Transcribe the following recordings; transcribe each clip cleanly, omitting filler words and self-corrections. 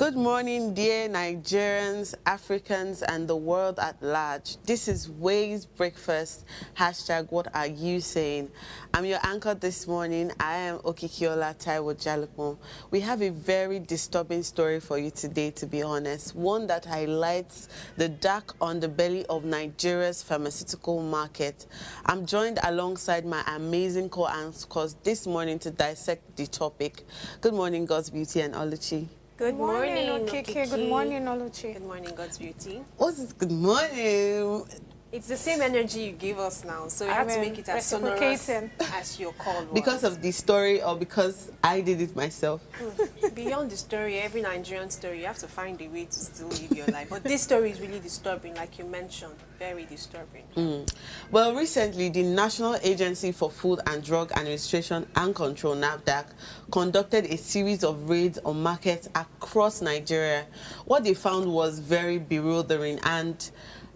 Good morning, dear Nigerians, Africans, and the world at large. This is Ways Breakfast, hashtag what are you saying? I'm your anchor this morning. I am Okikiola Taiwo Jalukmo. We have a very disturbing story for you today, to be honest. One that highlights the dark underbelly of Nigeria's pharmaceutical market. I'm joined alongside my amazing co-anchors this morning to dissect the topic. Good morning, God's Beauty and Oluchi. Good morning, Okiki. Good morning, Oluchi. Good morning, God's Beauty. What's this? Good morning. It's the same energy you gave us now, so we have to make it as sonorous as your call was. Because of the story or because I did it myself? Beyond the story, every Nigerian story, you have to find a way to still live your life. But this story is really disturbing, like you mentioned. Very disturbing. Well, recently, the National Agency for Food and Drug Administration and Control, NAFDAC, conducted a series of raids on markets across Nigeria. What they found was very bewildering, and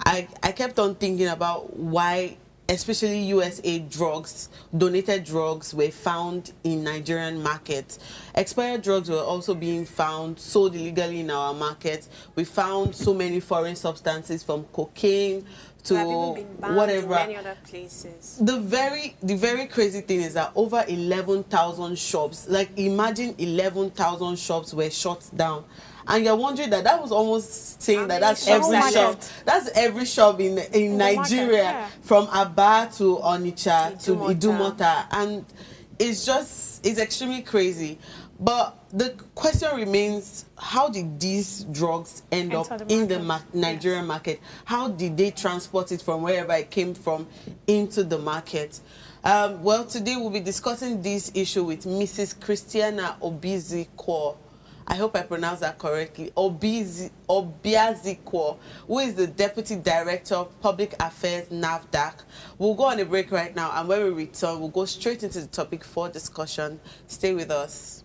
I kept on thinking about why especially USA drugs, donated drugs, were found in Nigerian markets. Expired drugs were also being found, sold illegally in our markets. We found so many foreign substances, from cocaine to whatever. In many other places. The very crazy thing is that over 11,000 shops, like imagine 11,000 shops were shut down. And you're wondering that was almost saying that that's every shop. That's every shop in Nigeria, market, yeah. From Aba to Onitsha to Idumota. And it's extremely crazy. But the question remains, how did these drugs end up in the Nigerian market? How did they transport it from wherever it came from into the market? Well, today we'll be discussing this issue with Mrs. Christiana Obiazikwor. I hope I pronounced that correctly. Obiazikwor, who is the Deputy Director of Public Affairs, NAFDAC. We'll go on a break right now, and when we return, we'll go straight into the topic for discussion. Stay with us.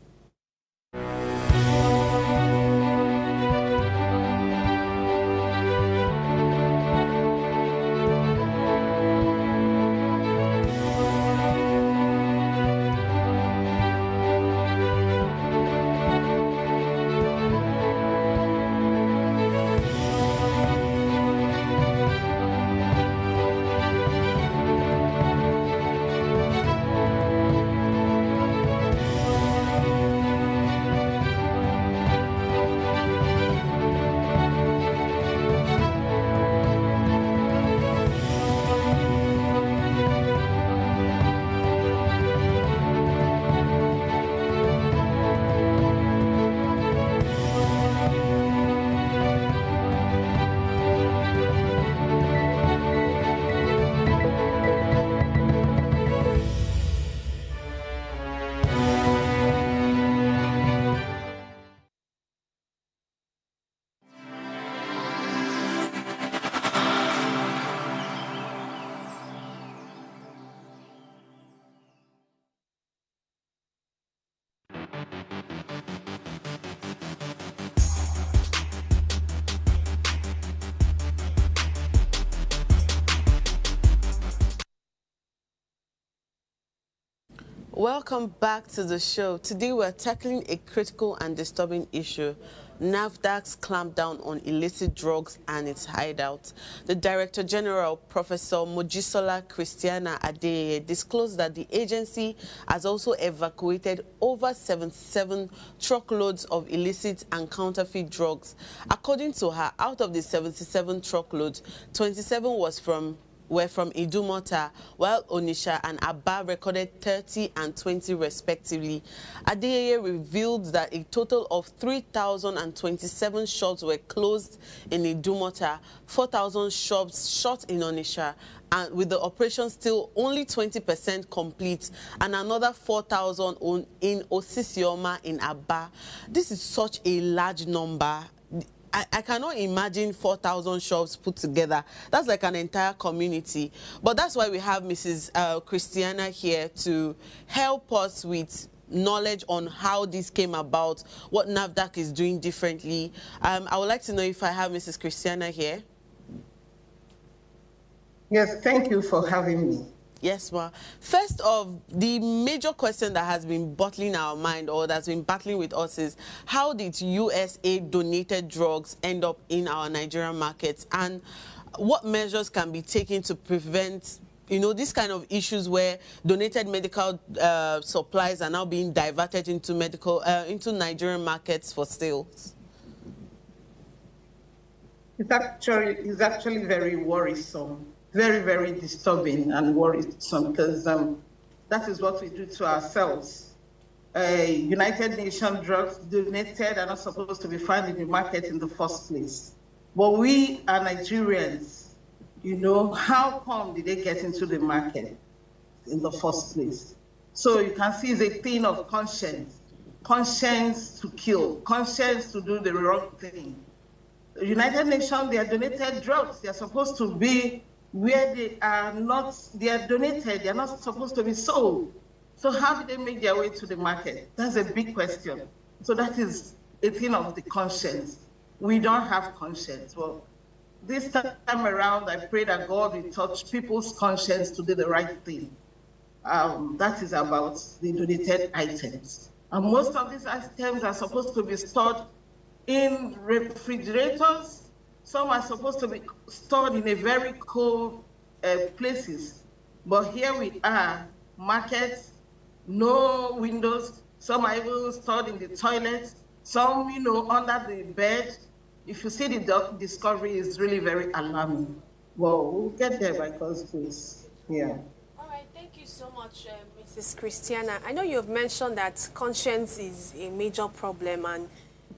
Welcome back to the show. Today we're tackling a critical and disturbing issue, NAFDAC's clampdown on illicit drugs and its hideout. The Director General, Professor Mojisola Christiana Adeyeye, disclosed that the agency has also evacuated over 77 truckloads of illicit and counterfeit drugs. According to her, out of the 77 truckloads, 27 were from Idumota, while Onitsha and Aba recorded 30 and 20 respectively. Adeyeye revealed that a total of 3,027 shops were closed in Idumota, 4,000 shops shut in Onitsha, and with the operation still only 20% complete, and another 4,000 in Osisioma in Aba. This is such a large number. I cannot imagine 4,000 shops put together. That's like an entire community. But that's why we have Mrs. Christiana here to help us with knowledge on how this came about, what NAFDAC is doing differently. I would like to know if I have Mrs. Christiana here. Yes, thank you for having me. Yes, ma. First of, the major question that has been bottling our mind or that's been battling with us is how did USA donated drugs end up in our Nigerian markets, and what measures can be taken to prevent, you know, this kind of issues where donated medical supplies are now being diverted into into Nigerian markets for sales? It's actually very worrisome, very, very disturbing and worrisome, because that is what we do to ourselves. United Nations drugs donated are not supposed to be found in the market in the first place. But we are Nigerians, you know, how come did they get into the market in the first place? So you can see it's a thing of conscience, conscience to kill, conscience to do the wrong thing. The United Nations, they are donated drugs. They are supposed to be where they are donated. They are not supposed to be sold. So how do they make their way to the market? That's a big question. So that is a thing of the conscience. We don't have conscience. Well, this time around, I pray that God will touch people's conscience to do the right thing. That is about the donated items. And most of these items are supposed to be stored in refrigerators. Some are supposed to be stored in a very cold places. But here we are, markets, no windows. Some are even stored in the toilets. Some, you know, under the bed. If you see the discovery, is really very alarming. Well, we'll get there by God's grace. Yeah. All right, thank you so much, Mrs. Christiana. I know you have mentioned that conscience is a major problem, and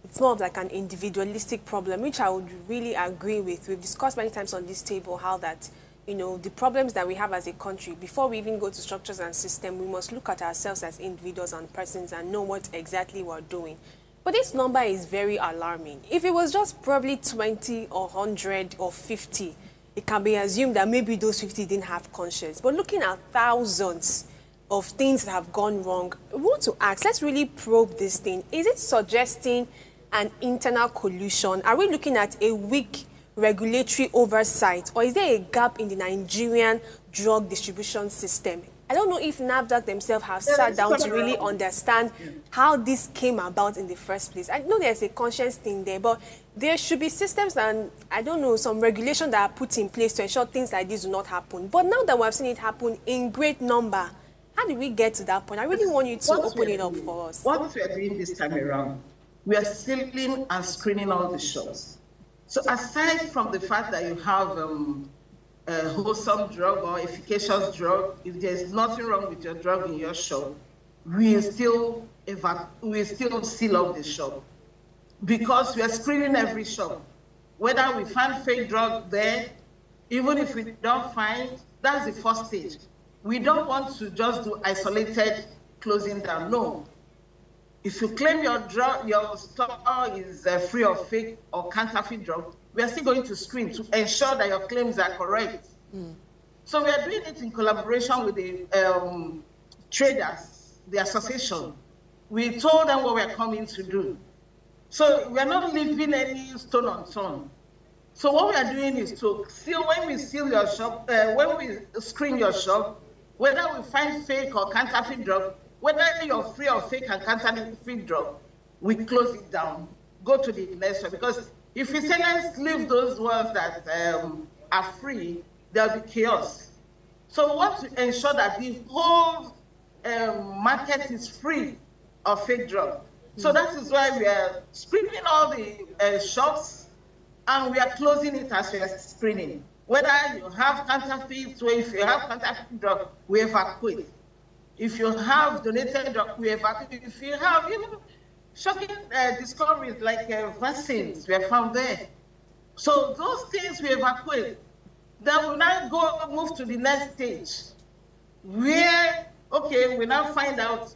it's more of like an individualistic problem, which I would really agree with. We've discussed many times on this table how that, you know, the problems that we have as a country, before we even go to structures and systems, we must look at ourselves as individuals and persons and know what exactly we're doing. But this number is very alarming. If it was just probably 20 or 100 or 50, it can be assumed that maybe those 50 didn't have conscience. But looking at thousands of things that have gone wrong, we want to ask, let's really probe this thing. Is it suggesting an internal collusion? Are we looking at a weak regulatory oversight, or is there a gap in the Nigerian drug distribution system? I don't know if NAFDAC themselves have sat down to really understand how this came about in the first place. I know there's a conscience thing there, but there should be systems and, I don't know, some regulation that are put in place to ensure things like this do not happen. But now that we've seen it happen in great number, how did we get to that point? I really want you to open it up for us. What we are doing this time around, we are sealing and screening all the shops. So aside from the fact that you have a wholesome drug or efficacious drug, if there's nothing wrong with your drug in your shop, we still seal up the shop, because we are screening every shop. Whether we find fake drug there, even if we don't find, that's the first stage. We don't want to just do isolated closing down. No. If you claim your store is free of fake or counterfeit drug, we are still going to screen to ensure that your claims are correct. So we are doing it in collaboration with the traders, the association. We told them what we are coming to do. So we are not leaving any stone unturned. So what we are doing is to seal, when we seal your shop, when we screen your shop, whether we find fake or counterfeit drug, whether you're free of fake and counterfeit drug, we close it down, go to the next one. Because if we say let's leave those ones that are free, there'll be chaos. So we want to ensure that the whole market is free of fake drug. So that is why we are screening all the shops, and we are closing it as we are screening. Whether you have counterfeit, or if you have counterfeit drug, we evacuate. If you have donated drug, we evacuate. If you have even shocking discoveries like vaccines, we are found there. So those things we evacuate. Then we now move to the next stage, where, okay, we now find out,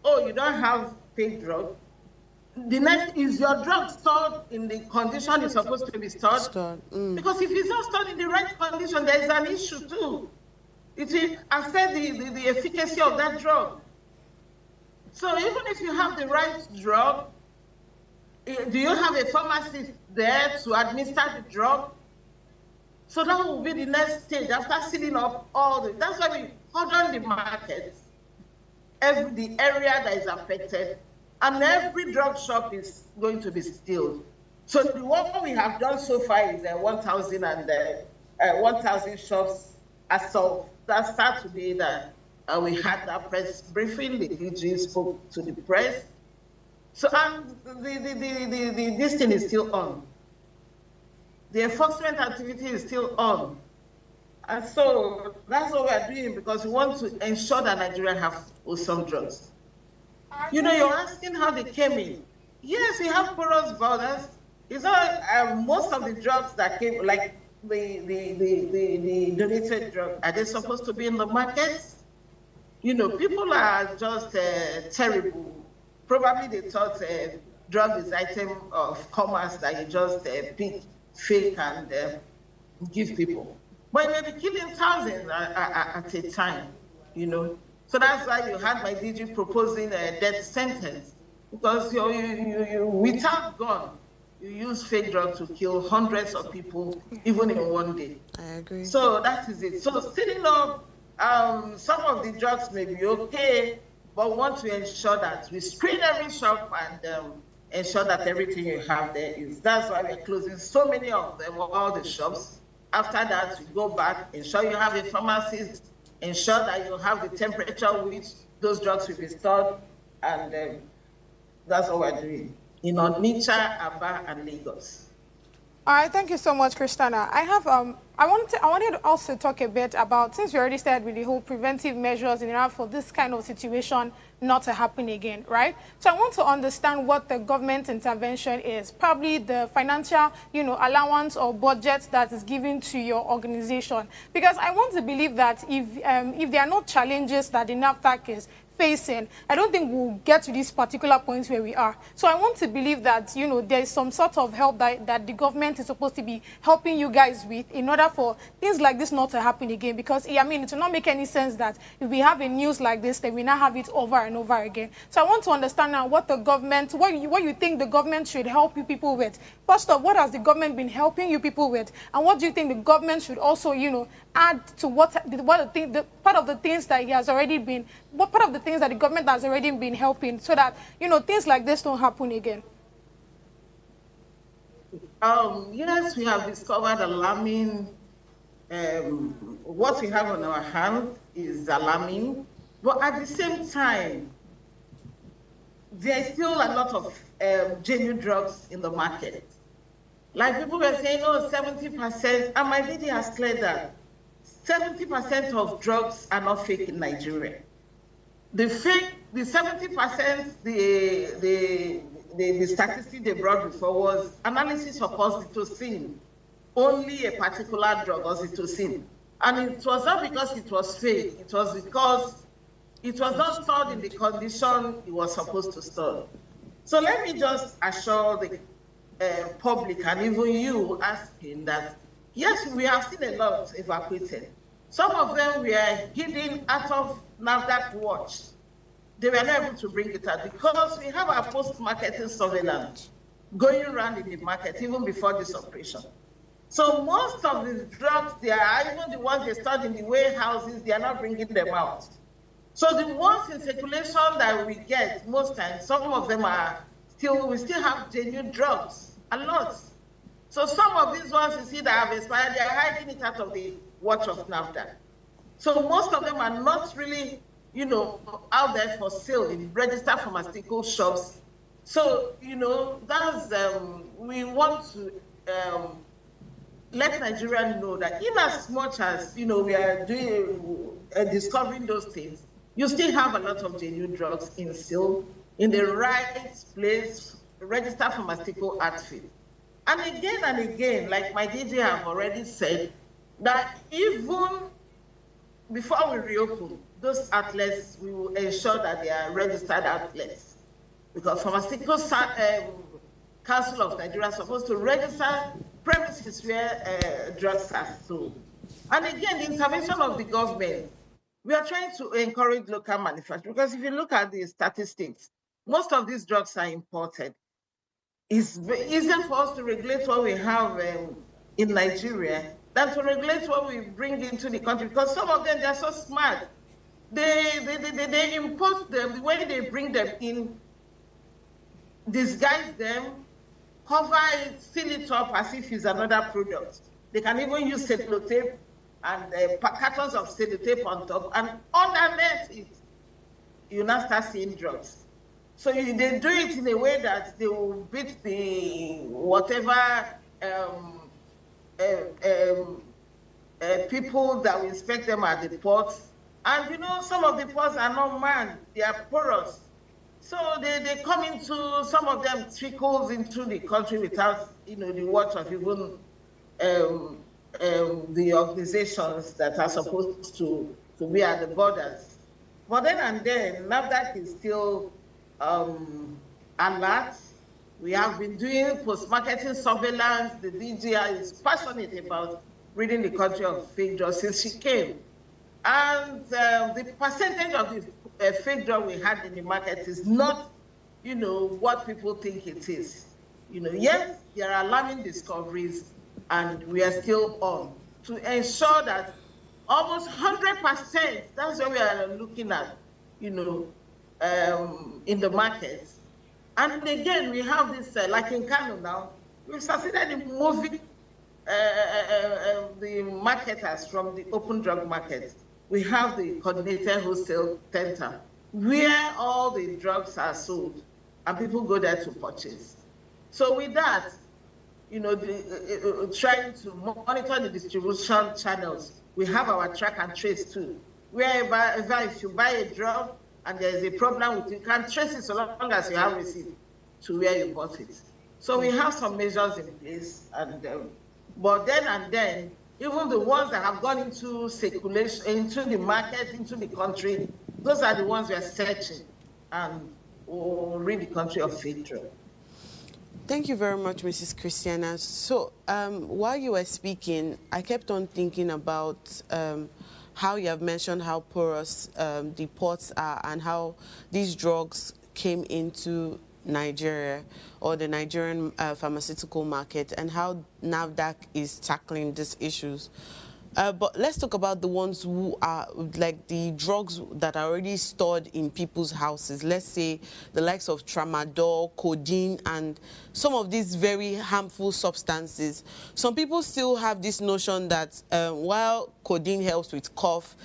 oh, you don't have fake drug. The next is your drug stored in the condition it's supposed to be stored. Because if it's not stored in the right condition, there is an issue too. It will affect the efficacy of that drug. So even if you have the right drug, do you have a pharmacist there to administer the drug? So that will be the next stage after sealing up all the. That's why we cordon the market, the area that is affected, and every drug shop is going to be stilled. So the work we have done so far is 1,000 shops as of that Saturday that we had that press briefing. The DG spoke to the press. So and this thing is still on. The enforcement activity is still on. And so that's what we're doing because we want to ensure that Nigeria have some drugs. You know, you're asking how they came in. Yes, we have porous borders. It's not most of the drugs that came, like the donated drug, are they supposed to be in the markets? You know, people are just terrible. Probably they thought drug is item of commerce that you just pick, fake, and give people. But you may be killing thousands at a time, you know. So that's why you had my DG proposing a death sentence, because you without gun, you use fake drugs to kill hundreds of people, even in one day. I agree. So that is it. So stealing up, some of the drugs may be okay, but we want to ensure that we screen every shop and ensure that everything you have there is. That's why we're closing so many of them, all the shops. After that, we go back, ensure you have a pharmacist, ensure that you have the temperature which those drugs will be stored, and that's what we're doing in Onitsha, Aba, and Lagos. All right, thank you so much, Christiana. I have I wanted to also talk a bit about, since we already started with the whole preventive measures in order for this kind of situation not to happen again, right? So I want to understand what the government intervention is, probably the financial, you know, allowance or budget that is given to your organization, because I want to believe that if there are no challenges that the NAFDAC is facing, I don't think we'll get to this particular point where we are. So I want to believe that, you know, there's some sort of help that the government is supposed to be helping you guys with in order for things like this not to happen again. Because, I mean, it will not make any sense that if we have a news like this, then we now have it over and over again. So I want to understand now what the government, what you think the government should help you people with. First off, what has the government been helping you people with? And what do you think the government should also, you know, add to part of the things that he has already been, what part of the things that the government has already been helping, so that, you know, things like this don't happen again? Yes, we have discovered alarming, what we have on our hands is alarming, but at the same time, there's still a lot of genuine drugs in the market. Like people were saying, oh, 70%, and my lady has cleared that. 70% of drugs are not fake in Nigeria. The 70%, the statistic they brought before was analysis of oxytocin, only a particular drug, oxytocin. And it was not because it was fake, it was because it was not stored in the condition it was supposed to store. So let me just assure the public and even you asking that, yes, we have seen a lot evacuated. Some of them were hidden out of NAFDAC watch. They were not able to bring it out because we have our post-marketing surveillance going around in the market even before this operation. So most of the drugs, they are even the ones they stored in the warehouses, they are not bringing them out. So the ones in circulation that we get, most times, some of them are still, we still have genuine drugs, a lot. So some of these ones you see that have expired, they are hiding it out of the watch of NAFDAC. So most of them are not really, you know, out there for sale in registered pharmaceutical shops. So, you know, that's, we want to let Nigerians know that in as much as, you know, we are doing, discovering those things, you still have a lot of genuine drugs in sale in the right place, registered pharmaceutical outfit. And again, like my DJ have already said, that even before we reopen, those outlets, we will ensure that they are registered outlets. Because Pharmaceutical Council of Nigeria is supposed to register premises where drugs are sold. And again, the intervention of the government, we are trying to encourage local manufacturing. Because if you look at the statistics, most of these drugs are imported. It's easier for us to regulate what we have in Nigeria than to regulate what we bring into the country, because some of them, they're so smart. they import them, the way they bring them in, disguise them, cover it, seal it up as if it's another product. They can even use sellotape and cartons of sellotape on top, and underneath it, you now start seeing drugs. So they do it in a way that they will beat the whatever people that will inspect them at the ports. And you know, some of the ports are not manned, they are porous. So they come into, some of them trickles into the country without, you know, the watch of even the organizations that are supposed to be at the borders. But then and then, NAFDAC is still alert. We have been doing post-marketing surveillance. The DGI is passionate about ridding the country of fake drugs since she came. And the percentage of the fake drug we had in the market is not, you know, what people think it is. You know, yes, there are alarming discoveries, and we are still on to ensure that almost 100%, that's what we are looking at, you know, in the market. And again, we have this, like in Kano now, we've succeeded in moving the marketers from the open drug market. We have the coordinated wholesale center where all the drugs are sold and people go there to purchase. So with that, you know, trying to monitor the distribution channels, we have our track and trace too. Wherever, if you buy a drug and there is a problem with it, you can trace it so long as you have receipt to where you bought it. So we have some measures in place, and but then and then, even the ones that have gone into circulation, into the market, into the country, those are the ones we are searching and will rid the country of fake drugs. Thank you very much, Mrs. Christiana. So while you were speaking, I kept on thinking about how you have mentioned how porous the ports are and how these drugs came into Nigeria or the Nigerian pharmaceutical market, and how NAFDAC is tackling these issues. But let's talk about the ones who are like the drugs that are already stored in people's houses. Let's say the likes of tramadol, codeine, and some of these very harmful substances. Some people still have this notion that while codeine helps with cough,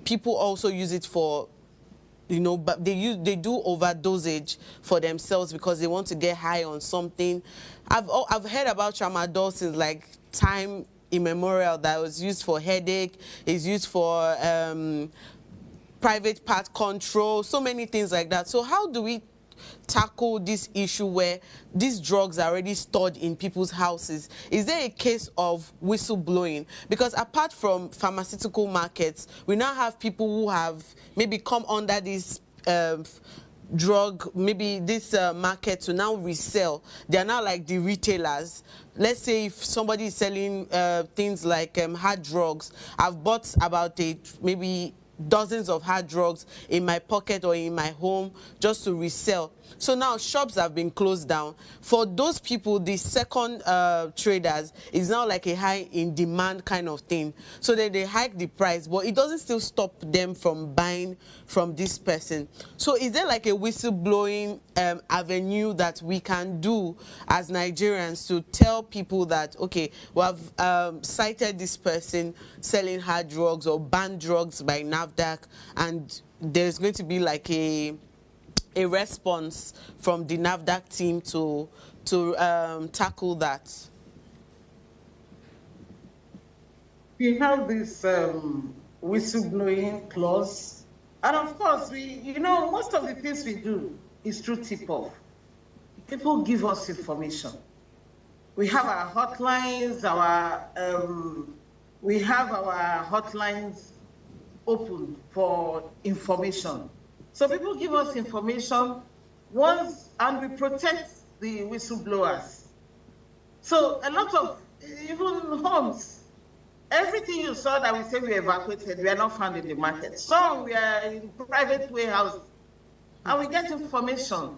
people also use it for, you know, but they do overdosage for themselves because they want to get high on something. I've heard about tramadol since like time immemorial, that was used for headache, is used for private part control, so many things like that. So how do we tackle this issue where these drugs are already stored in people's houses? Is there a case of whistleblowing? Because apart from pharmaceutical markets, we now have people who have maybe come under this drug, maybe this market to now resell. They are now like the retailers. Let's say if somebody is selling things like hard drugs, I've bought about maybe dozens of hard drugs in my pocket or in my home just to resell. So now shops have been closed down. For those people, the second traders is now like a high in demand kind of thing. So they hike the price, but it doesn't still stop them from buying from this person. So is there like a whistleblowing avenue that we can do as Nigerians to tell people that, okay, we have cited this person selling hard drugs or banned drugs by NAFDAC, and there's going to be like a response from the NAFDAC team to tackle that? We have this whistleblowing clause, and of course, you know, most of the things we do is through tip-off. People give us information. We have our hotlines, we have our hotlines open for information. So people give us information once, and we protect the whistleblowers. So a lot of, even homes, everything you saw that we say we evacuated, we are not found in the market. Some we are in private warehouses, and we get information.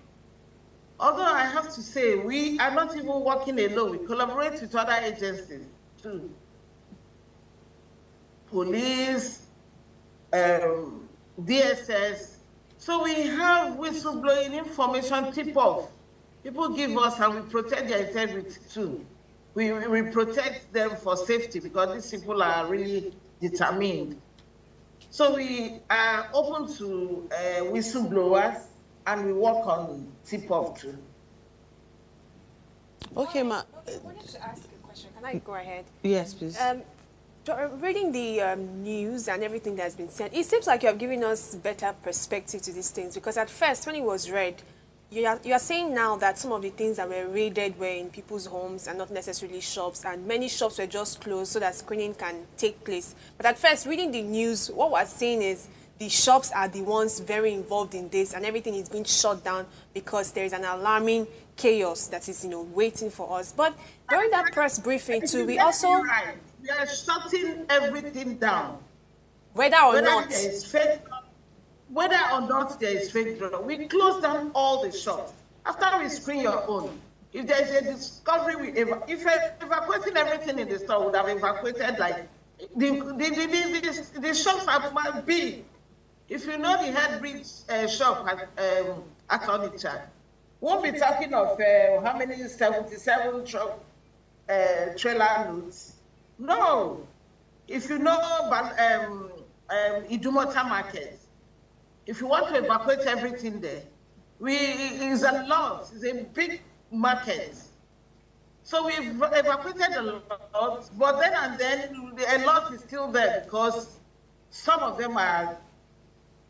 Although I have to say, we are not even working alone. We collaborate with other agencies too. Police, DSS. So we have whistleblowing information tip-off. People give us and we protect their integrity too. We protect them for safety because these people are really determined. So we are open to whistleblowers and we work on tip-off too. Okay, ma. I wanted to ask a question. Can I go ahead? Yes, please. Reading the news and everything that's been said, it seems like you have given us better perspective to these things, because at first, when it was read, you are saying now that some of the things that were raided were in people's homes and not necessarily shops, and many shops were just closed so that screening can take place. But at first, reading the news, what we're saying is the shops are the ones very involved in this, and everything is being shut down because there is an alarming chaos that is, waiting for us. But during that press briefing too, we also... Right. We are shutting everything down. Whether or not there is fake, whether or not there is fake drug, we close down all the shops. After we screen your own, if there is a discovery, if evacuating everything in the store would have evacuated, like the shops are big. If you know the Headbridge shop at Onitsha, won't be talking of how many 77 truck trailer loads. No. If you know Idumota Market, if you want to evacuate everything there, it's a lot. It's a big market. So we've evacuated a lot, but then and then a lot is still there because some of them are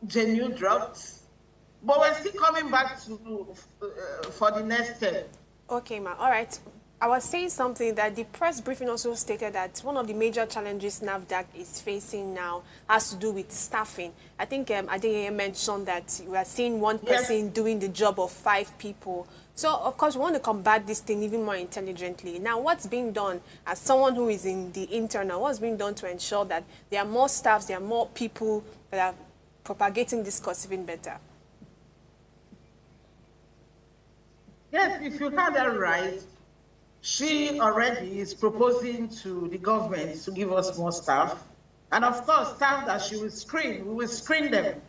genuine drugs. But we're still coming back to for the next step. Okay, ma. All right. I was saying something that the press briefing also stated that one of the major challenges NAFDAC is facing now has to do with staffing. I think Adeyeye mentioned that we are seeing one person doing the job of 5 people. So, of course, we want to combat this thing even more intelligently. Now, what's being done as someone who is in the internal, what's being done to ensure that there are more staffs, there are more people that are propagating this cause even better? Yes, if you had that right, she already is proposing to the government to give us more staff. And of course, staff that she will screen, we will screen them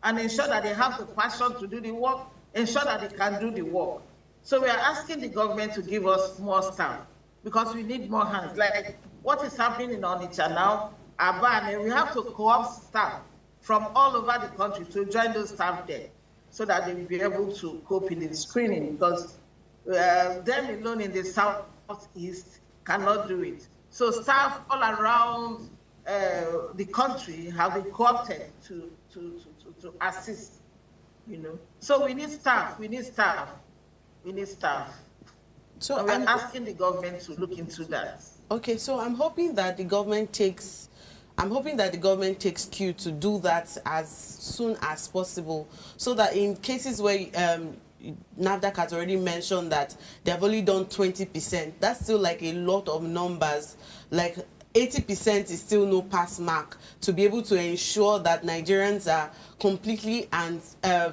and ensure that they have the passion to do the work, ensure that they can do the work. So we are asking the government to give us more staff because we need more hands. Like what is happening in Onitsha now, Aba, we have to co-opt staff from all over the country to join those staff there so that they will be able to cope in the screening, because them alone in the southeast cannot do it. So staff all around the country have been co-opted to assist, So we need staff, we need staff, we need staff. So and we're asking the government to look into that. Okay, so I'm hoping that the government takes cue to do that as soon as possible, so that in cases where NAFDAC has already mentioned that they've only done 20%. That's still like a lot of numbers. Like 80% is still no pass mark to be able to ensure that Nigerians are completely and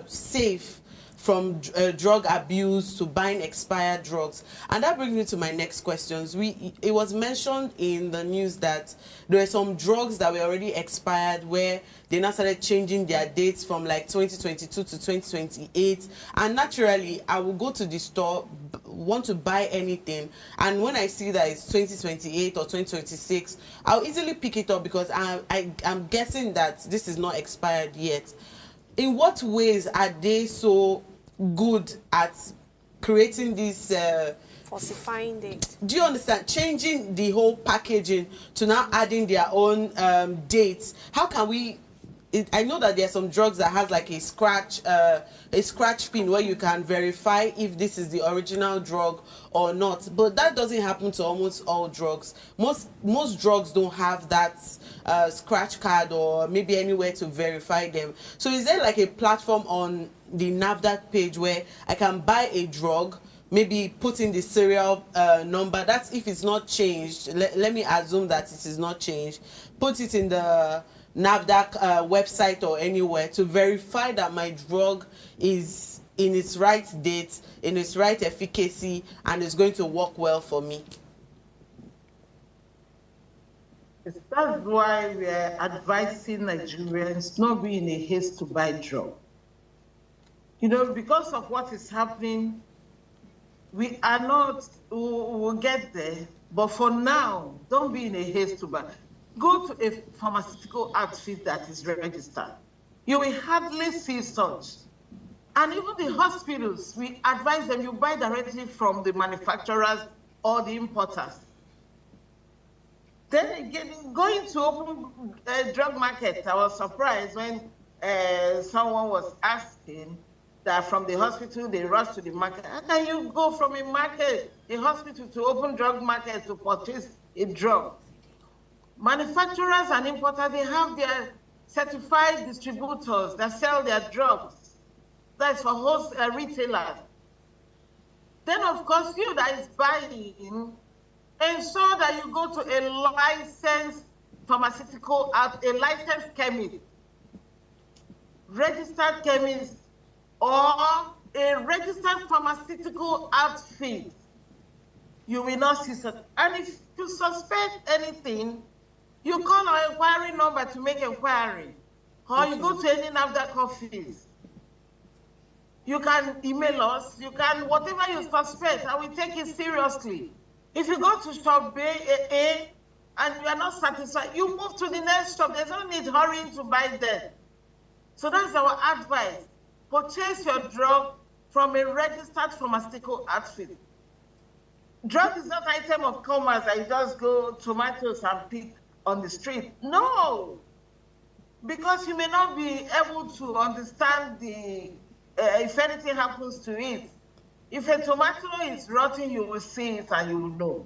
safe from drug abuse to buying expired drugs. And that brings me to my next questions. It was mentioned in the news that there are some drugs that were already expired where they now started changing their dates from like 2022 to 2028. And naturally, I will go to the store, want to buy anything, and when I see that it's 2028 or 2026, I'll easily pick it up because I'm guessing that this is not expired yet. In what ways are they so good at creating this falsifying date? Do you understand? Changing the whole packaging to now adding their own dates. How can we? I know that there are some drugs that has like a scratch pin where you can verify if this is the original drug or not. But that doesn't happen to almost all drugs. Most drugs don't have that scratch card or maybe anywhere to verify them. So is there like a platform on the NAFDAC page where I can buy a drug, maybe put in the serial number? That's if it's not changed. Let me assume that it is not changed. Put it in the NAFDAC website or anywhere to verify that my drug is in its right date, in its right efficacy, and is going to work well for me. That's why we are advising Nigerians not be in a haste to buy drug. You know, because of what is happening, we are not, we'll get there, but for now, don't be in a haste to buy. Go to a pharmaceutical outfit that is registered. You will hardly see such. And even the hospitals, we advise them you buy directly from the manufacturers or the importers. Then again, going to open drug market, I was surprised when someone was asking that from the hospital, they rush to the market. How can you go from a market, a hospital, to open drug market to purchase a drug? Manufacturers and importers, they have their certified distributors that sell their drugs. That's for host retailers. Then, of course, you that is buying, ensure that you go to a licensed pharmaceutical, a licensed chemist, registered chemist, or a registered pharmaceutical outfit. You will not see such. And if you suspect anything, you call our inquiry number to make inquiry, or you go to any NAFDAC office. You can email us, you can, whatever you suspect, and we take it seriously. If you go to shop A and you are not satisfied, you move to the next shop. There's no need hurrying to buy there. So that's our advice. Purchase your drug from a registered pharmaceutical outfit. Drug is not an item of commerce that you just go tomatoes and pick on the street. No, because you may not be able to understand the if anything happens to it. If a tomato is rotten, you will see it and you will know.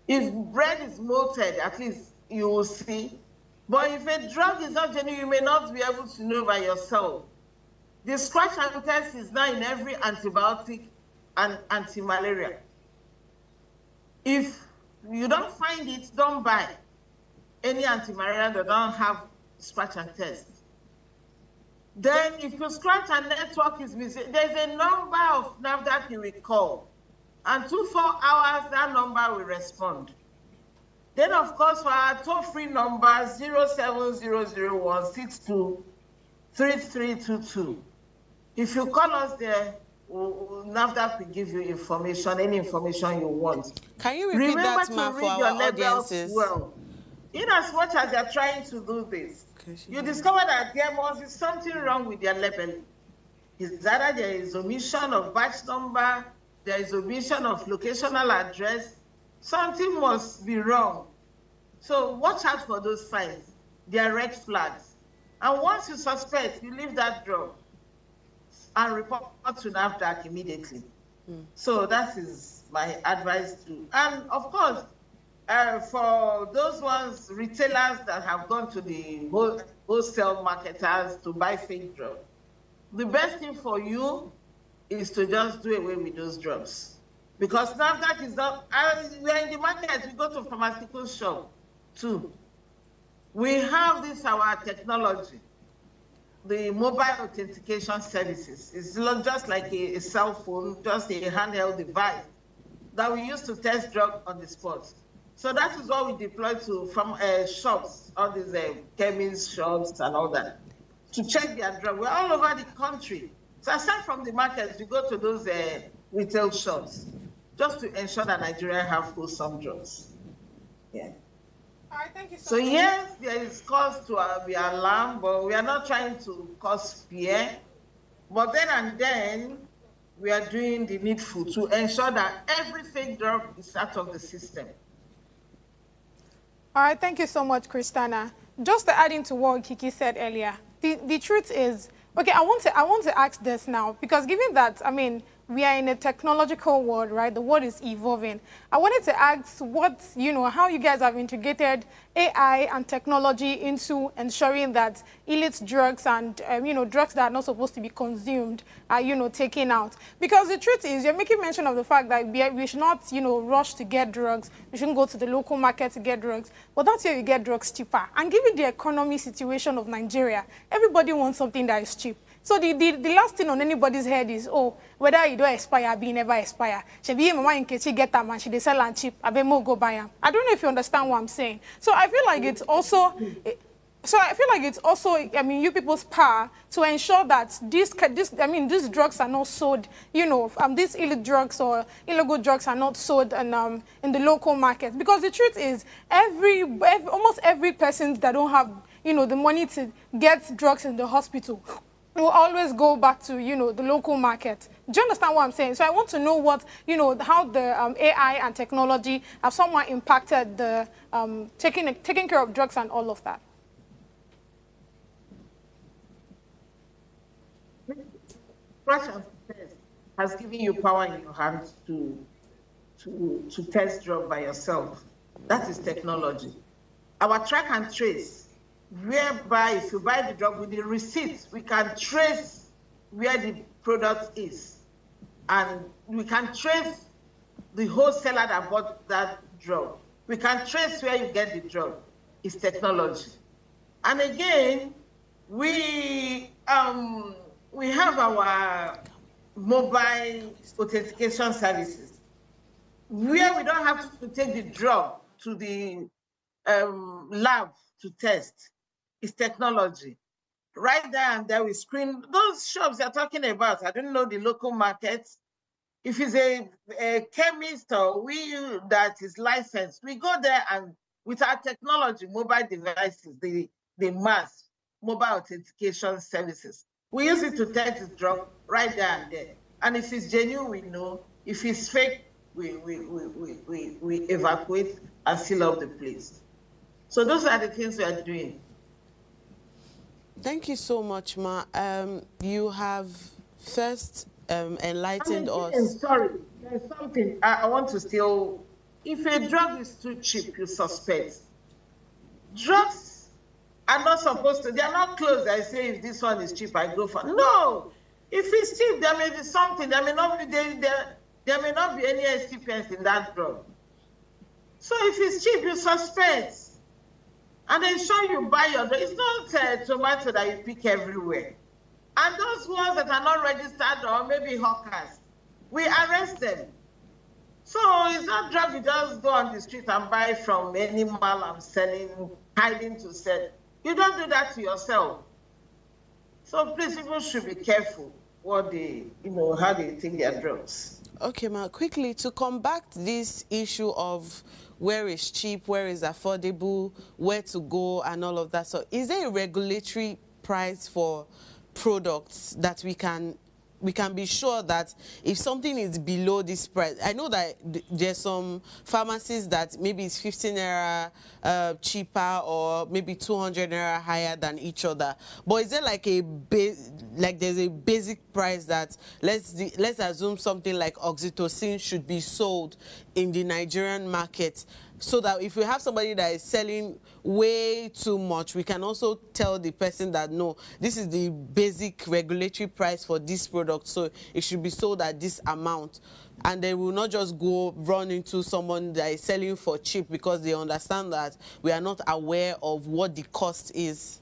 If bread is molted, at least you will see. But if a drug is not genuine, you may not be able to know by yourself. The scratch and test is now in every antibiotic and anti-malaria. If you don't find it, don't buy any anti-malaria that don't have scratch and test. Then if your scratch and network is missing, there's a number of NAFDAC you will call. And 2-4 hours, that number will respond. Then, of course, for our toll-free number, 07001623322. If you call us there, NAFDAC will give you information, any information you want. Can you repeat that, ma'am, for our audiences? Well, in as much as they're trying to do this, you discover that there must be something wrong with their labeling. Is that there is omission of batch number, there is omission of locational address, something must be wrong. So watch out for those signs. They are red flags. And once you suspect, you leave that drug and report to NAFDAC immediately. So that is my advice too. And of course, for those ones, retailers that have gone to the wholesale marketers to buy fake drugs, the best thing for you is to just do away with those drugs. Because NAFDAC is not, we are in the market, we go to pharmaceutical shop too. We have this, our technology, the mobile authentication services. It's just like a cell phone, just a handheld device that we use to test drug on the spot. So that is what we deploy to from shops, all these chemist shops and all that, to check their drug. We're all over the country. So aside from the markets, we go to those retail shops just to ensure that Nigerians have wholesome drugs. Yeah. All right, thank you so much. Yes, there is cause to be alarmed, but we are not trying to cause fear. But then and then, we are doing the needful to ensure that every fake drug is out of the system. All right, thank you so much, Christiana. Just to add into what Kiki said earlier, the truth is, okay, I want to ask this now, because given that, I mean, we are in a technological world, right? The world is evolving. I wanted to ask what, how you guys have integrated AI and technology into ensuring that illicit drugs and, drugs that are not supposed to be consumed are, taken out. Because the truth is, you're making mention of the fact that we should not, rush to get drugs. We shouldn't go to the local market to get drugs. But that's where you get drugs cheaper. And given the economy situation of Nigeria, everybody wants something that is cheap. So the last thing on anybody's head is, oh, whether you don't expire, be never expire. She be mama in case she get them and she dey sell and cheap. I be more go buy them. I don't know if you understand what I'm saying. So I feel like it's also. I mean, you people's power to ensure that these drugs are not sold, you know, these illegal drugs or illegal drugs are not sold in the local market. Because the truth is, almost every person that don't have, you know, the money to get drugs in the hospital will always go back to, you know, the local market. Do you understand what I'm saying? So I want to know what, you know, how the AI and technology have somewhat impacted the taking care of drugs and all of that. Crash and test has given you power in your hands to test drug by yourself. That is technology. Our track and trace, whereby if you buy the drug with the receipt, we can trace where the product is. And we can trace the wholesaler that bought that drug. We can trace where you get the drug. It's technology. And again, we have our mobile authentication services where we don't have to take the drug to the lab to test. It's technology. Right there and there we screen those shops you're talking about. I don't know the local markets. If it's a chemist or that is licensed, we go there and with our technology, mobile devices, the mass mobile authentication services, we use it to test the drug right there and there. And if it's genuine, we know. If it's fake, we evacuate and seal up the place. So those are the things we are doing. Thank you so much, Ma. You have first enlightened us. Sorry, there's something I want to still. If a drug is too cheap, you suspect. Drugs are not supposed to, they are not closed. I say if this one is cheap, I go for. No, if it's cheap, there may be something. There may not be there may not be any excipients in that drug. So if it's cheap, you suspect. And ensure you buy your drug. It's not tomato that you pick everywhere. And those ones that are not registered or maybe hawkers, we arrest them. So it's not drug you just go on the street and buy from any mall I'm selling, hiding to sell. You don't do that to yourself. So please, people should be careful what they, how they take their drugs. Okay, Ma, quickly, to combat this issue of where is cheap, where is affordable, where to go, and all of that. So is there a regulatory price for products that we can be sure that if something is below this price? I know that there's some pharmacies that maybe it's 15 naira cheaper or maybe 200 naira higher than each other. But is there like there's a basic price that let's assume something like oxytocin should be sold in the Nigerian market, so that if we have somebody that is selling way too much, we can also tell the person that, no, this is the basic regulatory price for this product, so it should be sold at this amount. And they will not just go run into someone that is selling for cheap because they understand that we are not aware of what the cost is.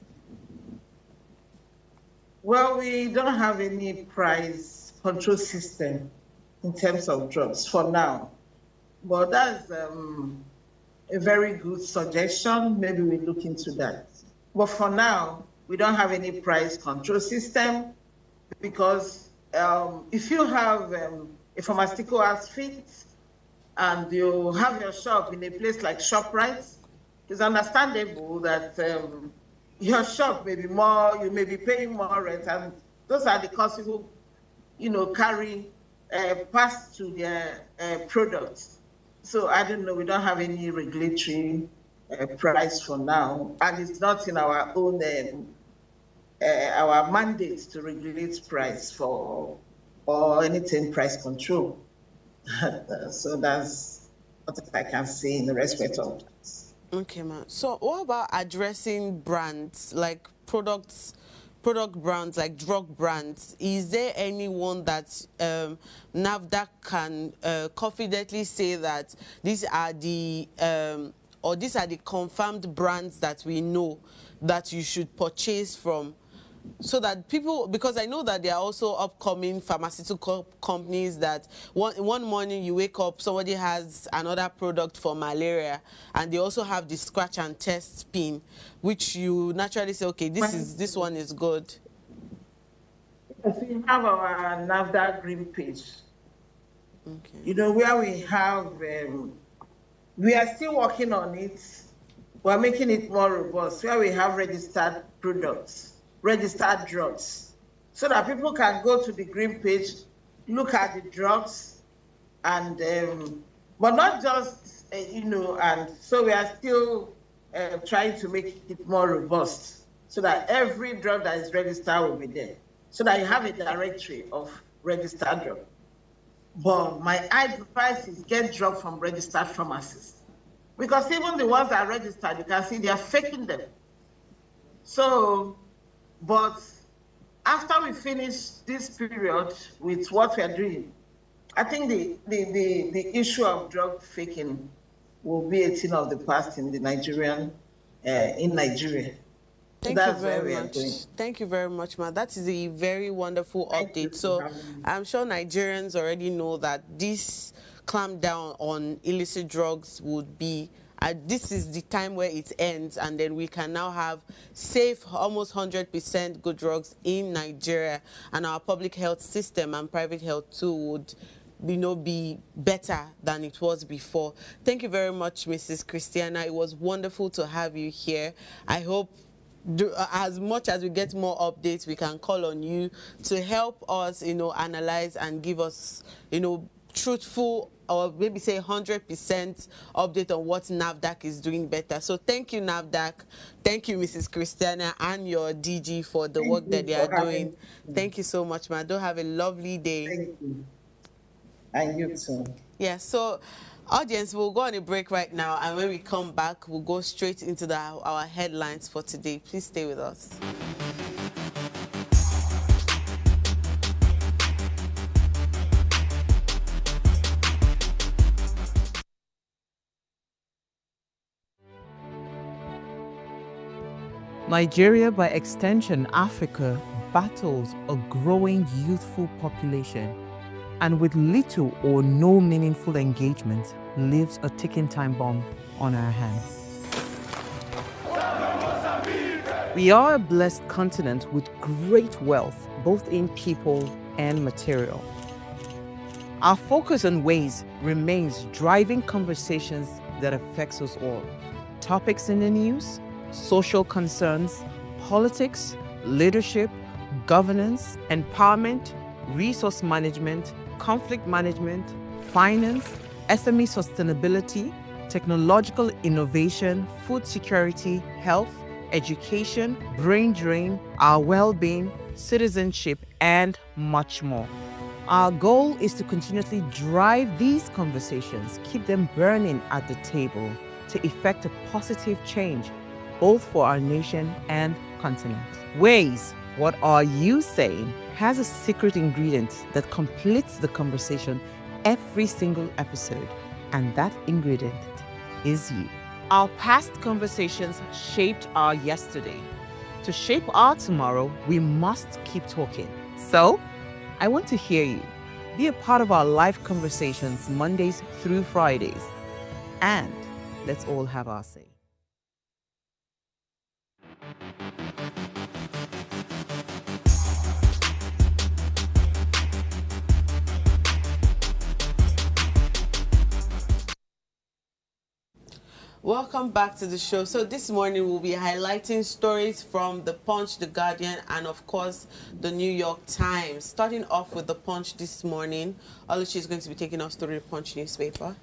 Well, we don't have any price control system in terms of drugs for now. But that's a very good suggestion. Maybe we look into that. But for now, we don't have any price control system because if you have a pharmaceutical outfit and you have your shop in a place like ShopRite, it's understandable that your shop may be more, you may be paying more rent, and those are the costs people, carry pass to their products. So I don't know, we don't have any regulatory price for now, and it's not in our own our mandate to regulate price for or anything price control. So that's what I can say in respect of that. Okay, ma'am. So what about addressing brands, like product brands, like drug brands? Is there anyone that NAFDAC can confidently say that these are the confirmed brands that we know that you should purchase from? so that people, because I know that there are also upcoming pharmaceutical companies that one morning you wake up, somebody has another product for malaria, and they also have the scratch and test pin, which you naturally say, okay, this one is good. Yes, we have our NAFDAC green page. Okay. You know, where we have, we are still working on it. We're making it more robust, where we have registered products, registered drugs, so that people can go to the green page, look at the drugs, and but not just you know. And so we are still trying to make it more robust, so that every drug that is registered will be there, so that you have a directory of registered drugs. But my advice is get drugs from registered pharmacists, because even the ones that are registered, you can see they are faking them. So, but after we finish this period with what we are doing, I think the issue of drug faking will be a thing of the past in the Nigerian, in Nigeria. Thank you very much. Thank you very much, ma. That is a very wonderful update. So I'm sure Nigerians already know that this clampdown on illicit drugs would be, this is the time where it ends, and then we can now have safe, almost 100% good drugs in Nigeria, and our public health system and private health too would be better than it was before. Thank you very much, Mrs. Christiana. It was wonderful to have you here. I hope as much as we get more updates, we can call on you to help us, analyze and give us, truthful, or maybe say 100% update on what NAFDAC is doing better. So thank you, NAFDAC. Thank you, Mrs. Christiana, and your DG for the work that they are doing. Thank you so much, man. Do have a lovely day. Thank you. And you too. Yeah, so audience, we'll go on a break right now, and when we come back, we'll go straight into our headlines for today. Please stay with us. Nigeria, by extension Africa, battles a growing youthful population, and with little or no meaningful engagement, leaves a ticking time bomb on our hands. We are a blessed continent with great wealth, both in people and material. Our focus on ways remains driving conversations that affects us all. Topics in the news, social concerns, politics, leadership, governance, empowerment, resource management, conflict management, finance, SME sustainability, technological innovation, food security, health, education, brain drain, our well-being, citizenship, and much more. Our goal is to continuously drive these conversations, keep them burning at the table to effect a positive change, both for our nation and continent. Ways, what are you saying, has a secret ingredient that completes the conversation every single episode, and that ingredient is you. Our past conversations shaped our yesterday. To shape our tomorrow, we must keep talking. So, I want to hear you. Be a part of our live conversations Mondays through Fridays. And let's all have our say. Welcome back to the show. So this morning we'll be highlighting stories from The Punch, The Guardian, and of course the New York Times. Starting off with The Punch this morning, Oluchi is going to be taking us through the Punch newspaper.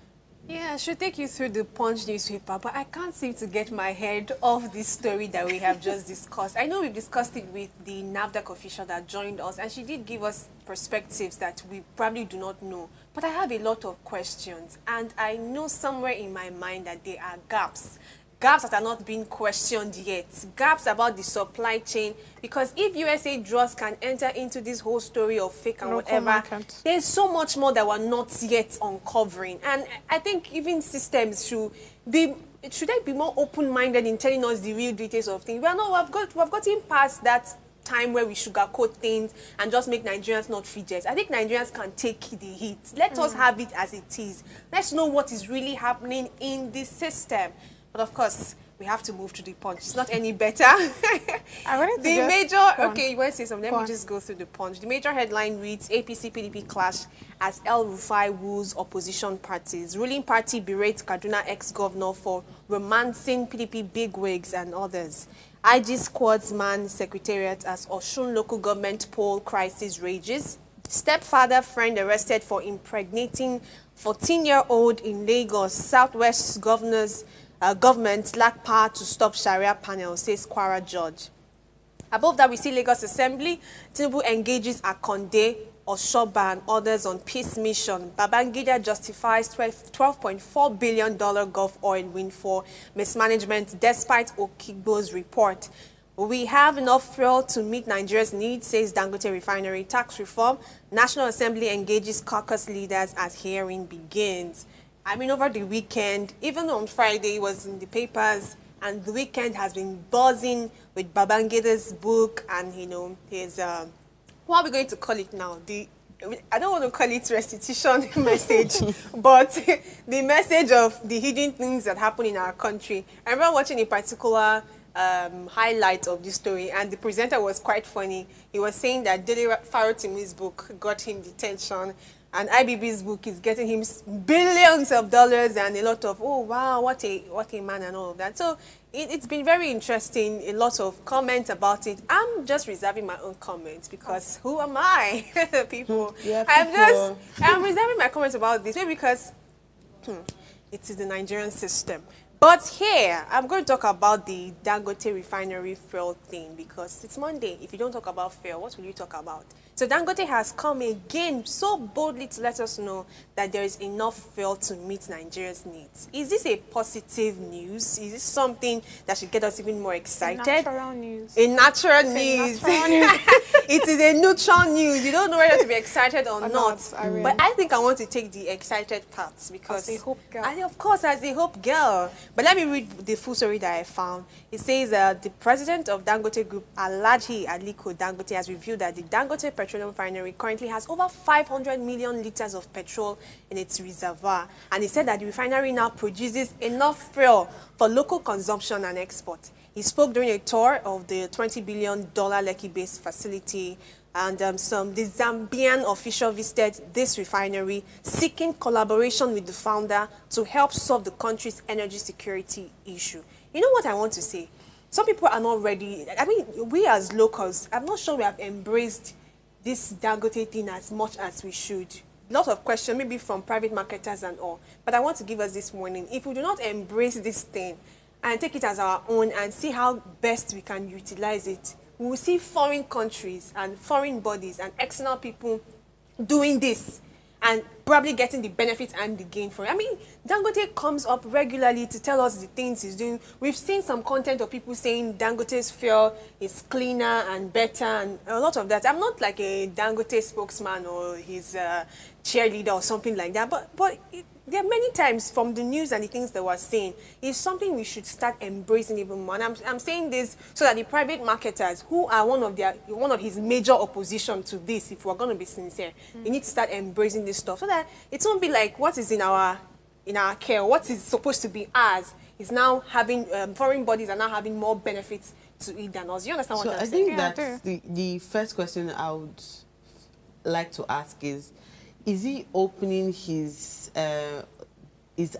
Yeah, I should take you through the Punch newspaper, but I can't seem to get my head off this story that we have just discussed. I know we've discussed it with the NAFDAC official that joined us, and she did give us perspectives that we probably do not know. But I have a lot of questions, and I know somewhere in my mind that there are gaps that are not being questioned yet, gaps about the supply chain, because if USA drugs can enter into this whole story of fake and whatever, there's so much more that we're not yet uncovering. And I think even systems should they be more open-minded in telling us the real details of things. We've gotten past that time where we sugarcoat things and just make Nigerians not fidgets. I think Nigerians can take the heat. Let us have it as it is. Let's know what is really happening in this system. But of course, we have to move to the punch. It's not any better. Okay, you want to say something? Let me just go through the punch. The major headline reads, APC-PDP clash as El Rufai woos opposition parties. Ruling party berates Kaduna ex-governor for romancing PDP bigwigs and others. IG squads man secretariat as Osun local government poll crisis rages. Stepfather friend arrested for impregnating 14-year-old in Lagos. Southwest government lack power to stop Sharia panel, says Kwara judge. Above that, we see Lagos Assembly. Tinubu engages Akonde, Oshoba, and others on peace mission. Babangida justifies $12.4 billion Gulf oil windfall mismanagement despite Okigbo's report. We have enough fuel to meet Nigeria's needs, says Dangote Refinery. Tax reform. National Assembly engages caucus leaders as hearing begins. I mean, over the weekend, even on Friday, it was in the papers, and the weekend has been buzzing with Babangida's book and, you know, his, what are we going to call it now? I don't want to call it restitution message, but the message of the hidden things that happen in our country. I remember watching a particular highlight of this story, and the presenter was quite funny. He was saying that Dele Farotimi's book got him detention, and IBB's book is getting him billions of dollars and a lot of, oh, wow, what a man and all of that. So it's been very interesting, a lot of comments about it. I'm just reserving my own comments because who am I, people? Yeah, I'm reserving my comments about this because it is the Nigerian system. But here, I'm going to talk about the Dangote refinery fuel thing because it's Monday. If you don't talk about fuel, what will you talk about? So Dangote has come again so boldly to let us know that there is enough fuel to meet Nigeria's needs. Is this a positive news? Is this something that should get us even more excited? Natural news. A natural news. It is a neutral news. You don't know whether to be excited or not. But I think I want to take the excited parts because as a hope girl. Of course, as a hope girl. But let me read the full story that I found. It says the president of Dangote Group, Alhaji Aliko Dangote, has revealed that the Dangote Petroleum Refinery currently has over 500 million liters of petrol in its reservoir. And he said that the refinery now produces enough fuel for local consumption and export. He spoke during a tour of the $20 billion Lekki-based facility, and the Zambian official visited this refinery seeking collaboration with the founder to help solve the country's energy security issue. You know what I want to say? Some people are not ready. I mean, we as locals, I'm not sure we have embraced this Dangote thing as much as we should. A lot of questions, maybe from private marketers and all. But I want to give us this warning. If we do not embrace this thing and take it as our own and see how best we can utilize it, we will see foreign countries and foreign bodies and external people doing this and probably getting the benefits and the gain for it. I mean, Dangote comes up regularly to tell us the things he's doing. We've seen some content of people saying Dangote's fuel is cleaner and better and a lot of that. I'm not like a Dangote spokesman or his cheerleader or something like that, but there are many times from the news and the things that we're saying, it's something we should start embracing even more. And I'm saying this so that the private marketers, who are one of his major opposition to this, if we're going to be sincere, we need to start embracing this stuff so that it won't be like what is in our care, what is supposed to be ours, is now having, foreign bodies are now having more benefits to it than us. You understand what I'm saying? I think that the first question I would like to ask is he opening his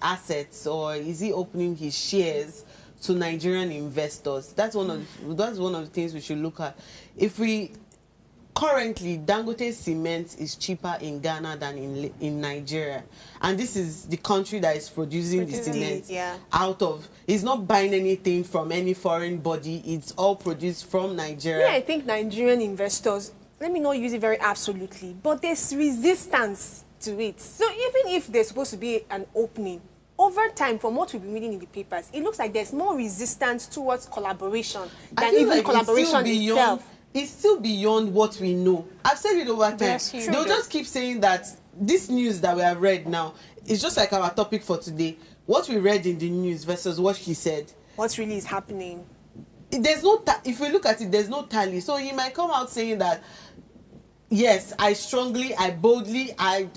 assets, or is he opening his shares to Nigerian investors? That's one of the things we should look at. If we currently, Dangote cement is cheaper in Ghana than in Nigeria, and this is the country that is producing the cement out of. He's not buying anything from any foreign body. It's all produced from Nigeria. Yeah, I think Nigerian investors, let me not use it very absolutely, but there's resistance to it. So even if there's supposed to be an opening, over time, from what we've been reading in the papers, it looks like there's more resistance towards collaboration than even like collaboration itself. It's still beyond what we know. I've said it over time. They'll just keep saying that this news that we have read now is just like our topic for today. What we read in the news versus what he said. What really is happening? there's no, if we look at it, there's no tally. So he might come out saying that, yes, I strongly, I boldly, I'm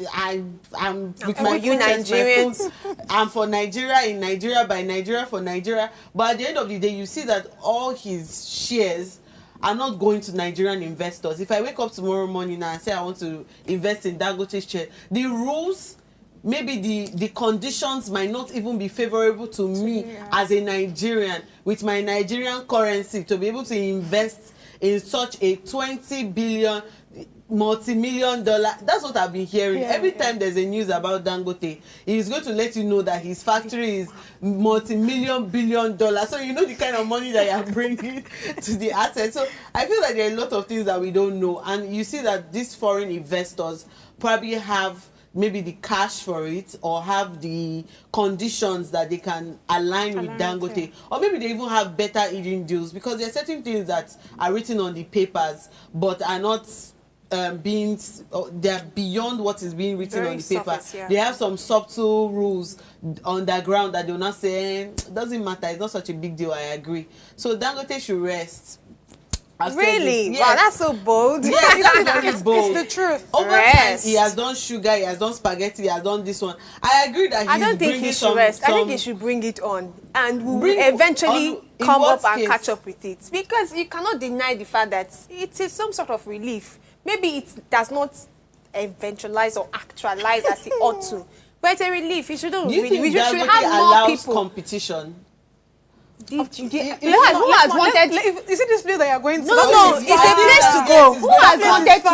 with my you Nigerians. I'm for Nigeria, in Nigeria, by Nigeria, for Nigeria. But at the end of the day, you see that all his shares are not going to Nigerian investors. If I wake up tomorrow morning and say I want to invest in Dangote's share, the rules, maybe the conditions might not even be favorable to me as a Nigerian with my Nigerian currency to be able to invest in such a 20 billion multi-million dollar. That's what I've been hearing. Every time there's a news about Dangote, he's going to let you know that his factory is multi-million billion dollars. So you know the kind of money that you're bringing to the asset. So I feel like there are a lot of things that we don't know, and you see that these foreign investors probably have maybe the cash for it, or have the conditions that they can align with Dangote, or maybe they even have better eating deals, because there are certain things that are written on the papers but are not they're beyond what is being written on the paper. They have some subtle rules underground that they're not saying, it doesn't matter, it's not such a big deal. I agree. So Dangote should rest. Really? Yes. Wow, that's so bold. Yeah, it's bold. It's the truth. Over time, he has done sugar, he has done spaghetti, he has done this one. I agree that I don't think he should rest. I think he should bring it on, and we will eventually come up and catch up with it. Because you cannot deny the fact that it is some sort of relief. Maybe it does not eventualize or actualize as it ought to, but it's a relief. It shouldn't really. We should have more people. Competition. Who has wanted? Is it this place that you're going to? No, it's a place to go. Who has wanted to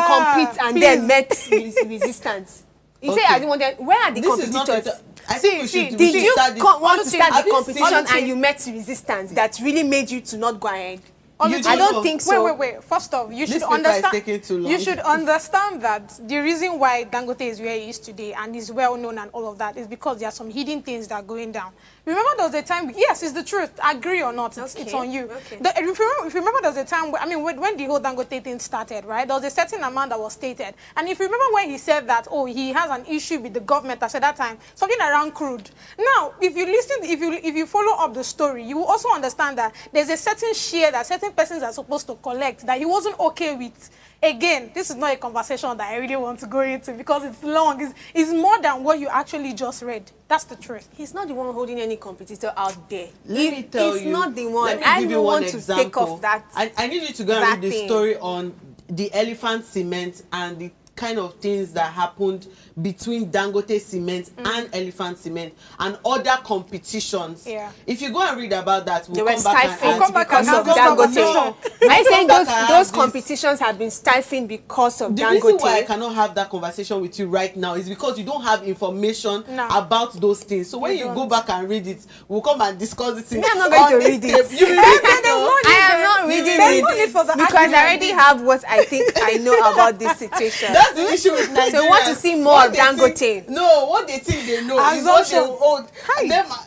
compete and then met resistance? You say I didn't want. Where are the competitors? I think we should. Did you want to start the competition and you met resistance that really made you to not go ahead? I don't think so. Wait. First off, you should understand. You should understand that the reason why Dangote is where he is today and is well known and all of that is because there are some hidden things that are going down. Remember, there was a time. Yes, it's the truth. Agree or not, it's on you. Okay. If you remember, there was a time. When the whole Dangote thing started, right? There was a certain amount that was stated, and if you remember when he said that, oh, he has an issue with the government. At that time, something around crude. Now, if you listen, if you follow up the story, you will also understand that there's a certain share that certain persons are supposed to collect that he wasn't okay with. Again, this is not a conversation that I really want to go into because it's long. It's more than what you actually just read. That's the truth. He's not the one holding any competitor out there. Let me tell you. He's not the one. I don't want to take off that. I need you to go and read the story on the elephant cement and the kind of things that happened between Dangote Cement and Elephant Cement and other competitions. If you go and read about that, we'll come back because of Dangote. I saying those competitions have been stifled because of Dangote. The reason why I cannot have that conversation with you right now is because you don't have information about those things. So when you go back and read it, we'll come and discuss it. I'm not going to read it. I am not reading it because I already have what I think I know about this situation. That's the issue with Nigeria. So you want to see more of Dangote? What they think they know is what they hold.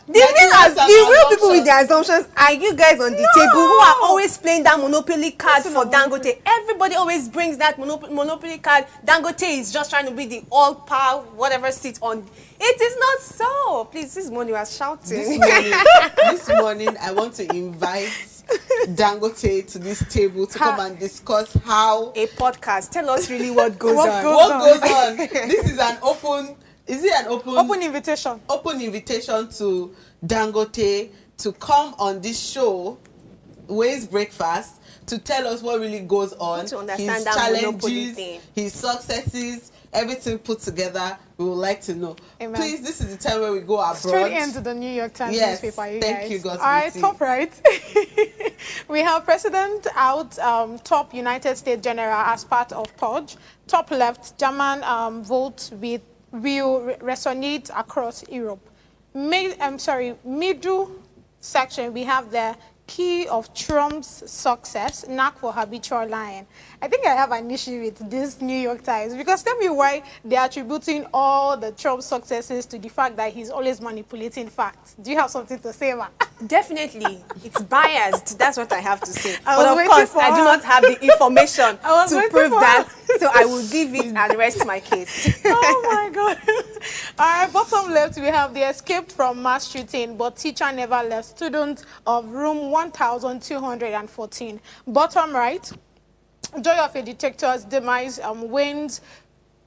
The real people with their assumptions are you guys on the table who are always playing that monopoly card for Dangote. Everybody always brings that monopoly card. Dangote is just trying to be the all-power whatever seat on. It is not so. Please, this morning you are shouting. This morning I want to invite Dangote to this table to come and discuss how a podcast. Tell us really what goes on. What goes on? This is an open. Is it an open invitation? Open invitation to Dangote to come on this show, Ways Breakfast, to tell us what really goes on, to understand his that challenges, his successes, everything put together. We would like to know. Amen. Please, this is the time where we go abroad. Straight into the New York Times newspaper, you thank guys. you, God. All right, top right. We have President out, top United States General as part of Purge. Top left, German vote will resonate across Europe. Middle section, we have the key of Trump's success, knack for habitual lying. I think I have an issue with this New York Times because tell me why they're attributing all the Trump successes to the fact that he's always manipulating facts. Do you have something to say, Ma? Definitely. It's biased. That's what I have to say. But of course, I do not have the information to prove that So I will leave it and rest my case. Oh my God. All right, bottom left, we have the escape from mass shooting, but teacher never left. Student of room 1214. Bottom right, joy of a dictator's demise wanes,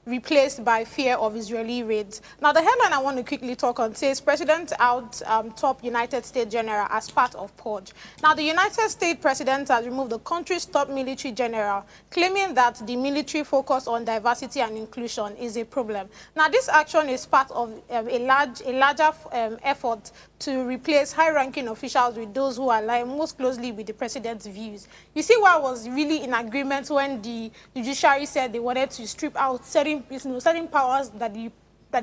replaced by fear of Israeli raids. Now, the headline I want to quickly talk on says President out top United States general as part of purge. Now, the United States president has removed the country's top military general, claiming that the military focus on diversity and inclusion is a problem. Now, this action is part of a larger effort to replace high-ranking officials with those who align most closely with the president's views. You see why I was really in agreement when the judiciary said they wanted to strip out certain powers that the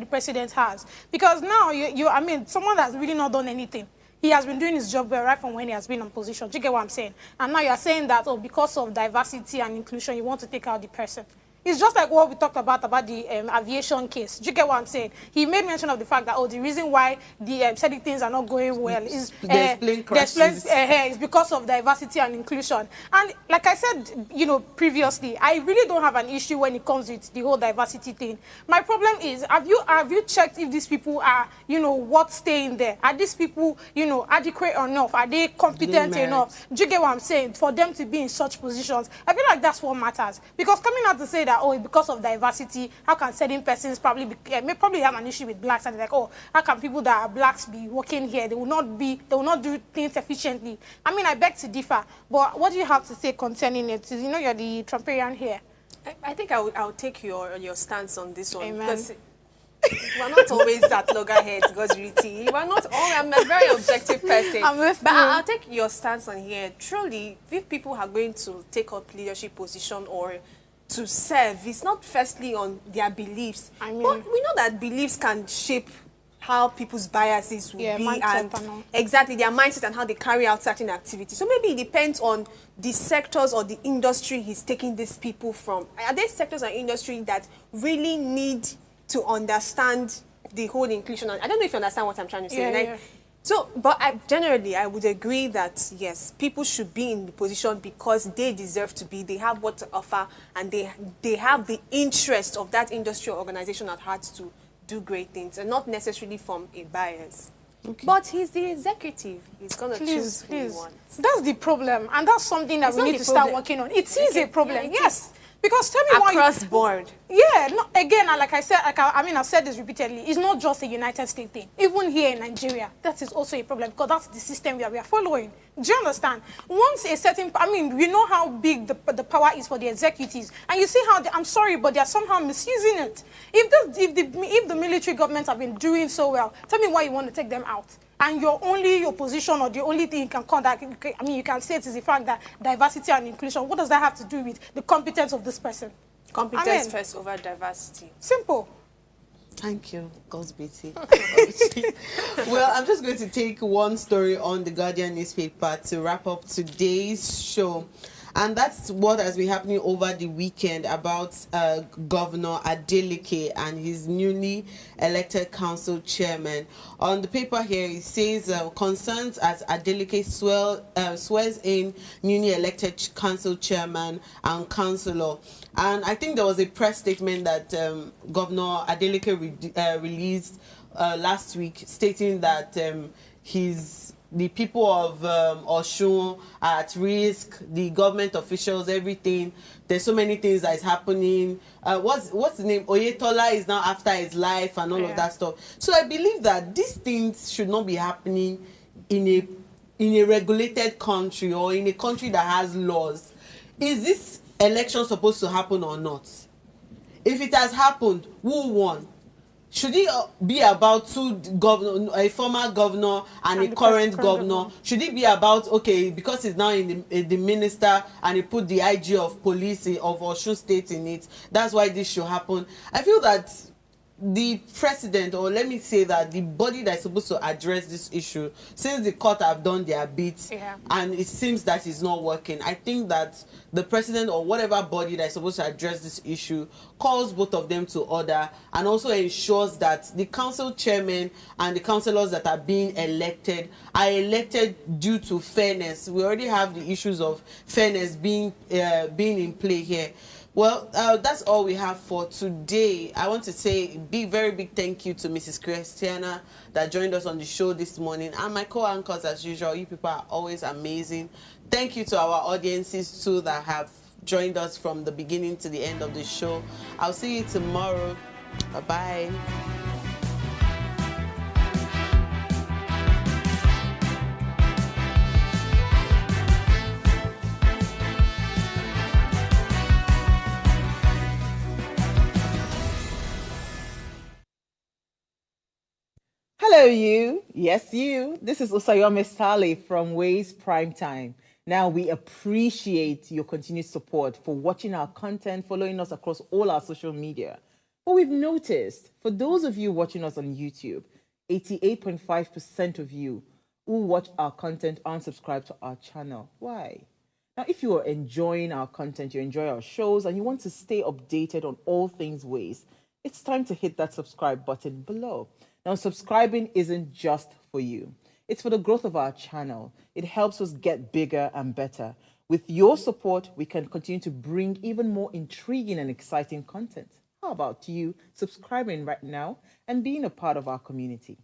president has. Because now, I mean, someone that's really not done anything. He has been doing his job well right from when he has been in position. Do you get what I'm saying? And now you're saying that, oh, because of diversity and inclusion, you want to take out the person. It's just like what we talked about the aviation case. Do you get what I'm saying? He made mention of the fact that, oh, the reason why the certain things are not going well is is because of diversity and inclusion. And like I said, you know, previously, I really don't have an issue when it comes with the whole diversity thing. My problem is, have you checked if these people are, you know, what's staying there? Are these people, you know, adequate enough? Are they competent enough? Do you get what I'm saying? For them to be in such positions, I feel like that's what matters. Because coming out to say that, oh, because of diversity, how can certain persons probably have an issue with blacks, and they're like, oh, how can people that are blacks be working here? They will not do things efficiently. I mean, I beg to differ. But what do you have to say concerning it? You know, you're the Trumparian here. I think I'll take your stance on this one. Amen. Because we're not always at loggerheads, God's reality. We're not all. I'm a very objective person. But I'll take your stance on here. Truly, if people are going to take up leadership position or to serve, it's not firstly on their beliefs. I mean, but we know that beliefs can shape how people's biases will be, and exactly their mindset and how they carry out certain activities. So maybe it depends on the sectors or the industry he's taking these people from. Are there sectors or industry that really need to understand the whole inclusion? I don't know if you understand what I'm trying to say. So, but generally, I would agree that, yes, people should be in the position because they deserve to be. They have what to offer, and they have the interest of that industry or organization at heart to do great things, and not necessarily from a bias. Okay. But he's the executive. He's going to choose who he wants. That's the problem, and that's something that we need to start working on. It is a problem, yes. Because tell me why across board. Yeah, no, again, like I said, I mean, I've said this repeatedly. It's not just a United States thing. Even here in Nigeria, that is also a problem because that's the system we are following. Do you understand? Once a certain, I mean, we know how big the power is for the executives, and you see how I'm sorry, but they are somehow misusing it. If the military governments have been doing so well, tell me why you want to take them out. And your position or the only thing you can conduct, I mean, you can say it is the fact that diversity and inclusion, what does that have to do with the competence of this person? Competence first over diversity. Simple. Thank you, Gosbiti. Well, I'm just going to take one story on the Guardian newspaper to wrap up today's show. And that's what has been happening over the weekend about Governor Adeleke and his newly elected council chairman. On the paper here, it says concerns as Adeleke swears in newly elected council chairman and councillor. And I think there was a press statement that Governor Adeleke released last week stating that the people of Osun are at risk, the government officials, everything. There's so many things that is happening. What's the name? Oyetola is now after his life and all of that stuff. So I believe that these things should not be happening in a regulated country or in a country that has laws. Is this election supposed to happen or not? If it has happened, who won? Should it be about a former governor and a current governor? Should it be about, okay, because he's now in the minister and he put the IG of police of Osun State in it, that's why this should happen? I feel that the president, or let me say that the body that is supposed to address this issue, since the court have done their bit and it seems that it's not working, I think that the president or whatever body that is supposed to address this issue calls both of them to order and also ensures that the council chairman and the councillors that are being elected are elected due to fairness. We already have the issues of fairness being in play here. Well, that's all we have for today. I want to say very big thank you to Mrs. Christiana that joined us on the show this morning, and my co-anchors as usual. You people are always amazing. Thank you to our audiences too that have joined us from the beginning to the end of the show. I'll see you tomorrow. Bye-bye. Hello, you. Yes, you. This is Usayome Sale from Ways Prime Time. Now, we appreciate your continued support for watching our content, following us across all our social media. But we've noticed, for those of you watching us on YouTube, 88.5% of you who watch our content aren't subscribed to our channel. Why? Now, if you are enjoying our content, you enjoy our shows, and you want to stay updated on all things Ways, it's time to hit that subscribe button below. Now, subscribing isn't just for you. It's for the growth of our channel. It helps us get bigger and better. With your support, we can continue to bring even more intriguing and exciting content. How about you subscribing right now and being a part of our community?